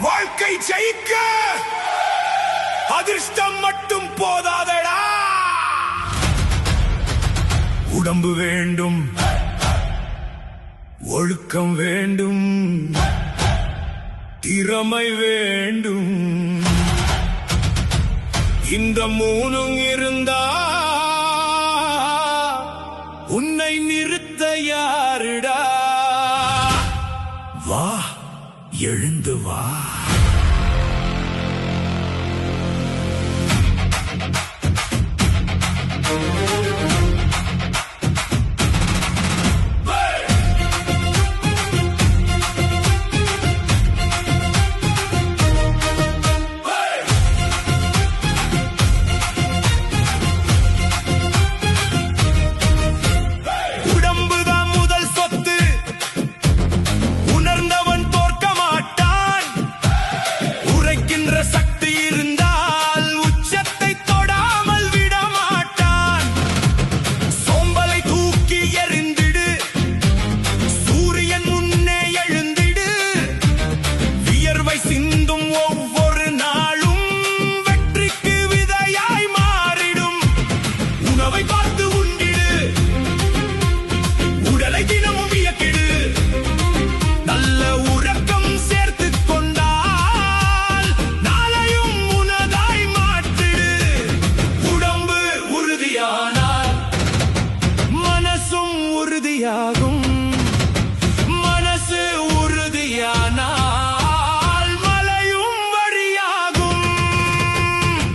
வாழ்க்கை ஜெயிக்க அதிர்ஷ்டம் மட்டும் போதாதடா, உடம்பு வேண்டும், ஒழுக்கம் வேண்டும், திறமை வேண்டும். இந்த மூணும் இருந்தா உன்னை நிறுத்த யாருடா? வா, எழுந்து வா. மனசு உறுதியானால் மலையும் வழியாகும்.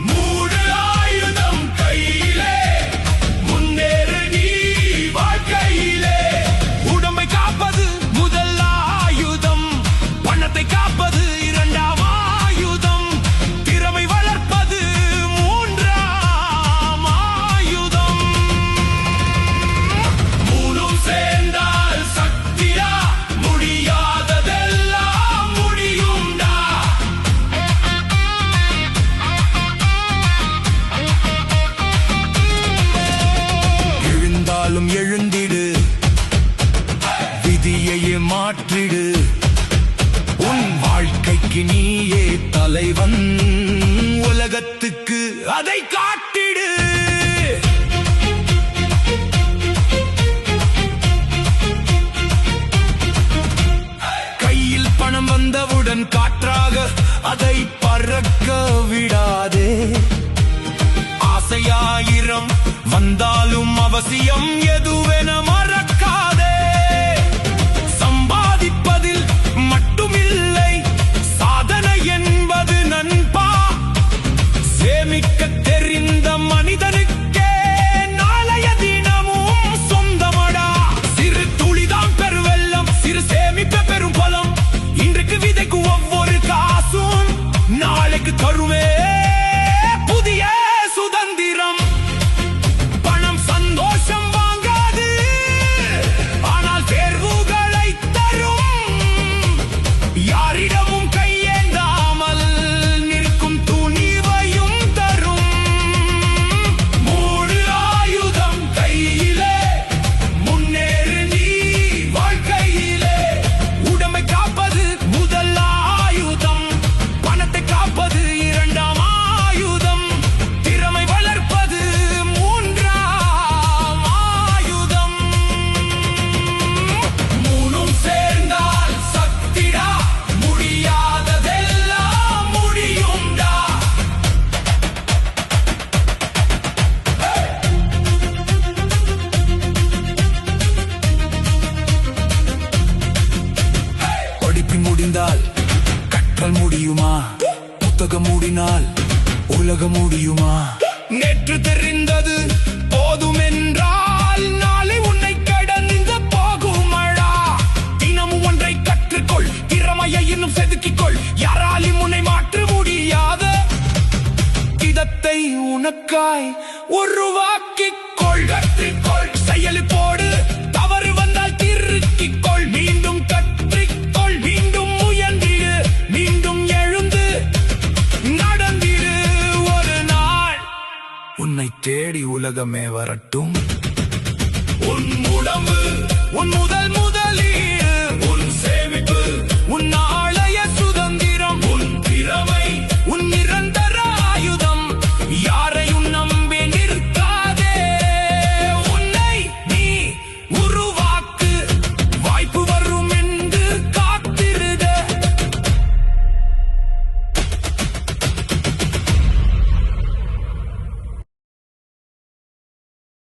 மூடு ஆயுதம் கையிலே, முன்னேறு நீ வாழ்க்கையிலே. உடம்பை காப்பது முதல் ஆயுதம், பணத்தை காப்பது இரண்டாம் ஆயுதம், திறமை வளர்ப்பது மூன்றாம் ஆயுதம். மூணும் சேர்ந்தால் சக்தியா, முடியாததெல்லாம் முடியும்டா. எழுந்தாலும் எழுந்திடு, விதியையே மாற்றிடு. உன் வாழ்க்கைக்கு நீயே தலைவன், உலகத்துக்கு அதை காட்டிடு. கையில் பணம் வந்தவுடன் காற்றாக அதை பறக்க விடாதே. ஆசையாயிரம் வந்தாலும் அவசியம் எதுவென மறக்காதே. சம்பாதிப்பதில் மட்டுமில்லை சாதனை என்பது நண்பா, சேமிக்க தெரிந்த மனிதனுக்கே நாளைய தினமும் சொந்தமடா. சிறு துளிதான் பெருவெல்லம், சிறு சேமிப்ப பெரும் பலம். இன்றைக்கு விதைக்கும் ஒவ்வொரு காசும் நாளைக்கு தருவே புதிய சுதந்திரம். பணம் சந்தோஷம் வாங்காது, ஆனால் தேர்வுகளை தரும். யாரிடமும் கையேந்தாமல் நிற்கும் துணிவையும் தரும். மூடு ஆயுதம் கையிலே, முன்னேறு நீ வாழ்க்கையிலே. உடம்பை காப்பது முதல் ஆயுதம், பணத்தை காப்பது இரண்டாம் ஆயுதம், திறமை வளர்ப்பது மூன்றாம் ஆயுதம். மூணும் சேர்ந்தால் சக்திடா, முடியாததெல்லாம் முடியும்டா. படிப்பு முடிந்தால் கற்றல் முடியுமா? புத்தகம் மூடினால் உலகம் முடியுமா? நேற்று தெரிந்தது போதும் என்றால் நாளை உன்னை கடந்து போகுமடா. தினமும் ஒன்றை கற்றுக்கொள், திறமையை இன்னும் செதுக்கிக்கொள். யாராலும் உன்னை மாற்ற முடியாத இதத்தை உனக்காய் உருவாக்கிக்கொள். கற்றுக்கொள், செயலில் போடு, தவறு வந்தால் திருக்கிக்கொள். மீண்டும் கற்றுக்கொள், மீண்டும் முயன்றிடு, மீண்டும் எழுந்து நடந்திடு. ஒரு நாள் உன்னை தேடி உலகமே வரட்டும். உன் உடம்பு உன் முதல் முதலி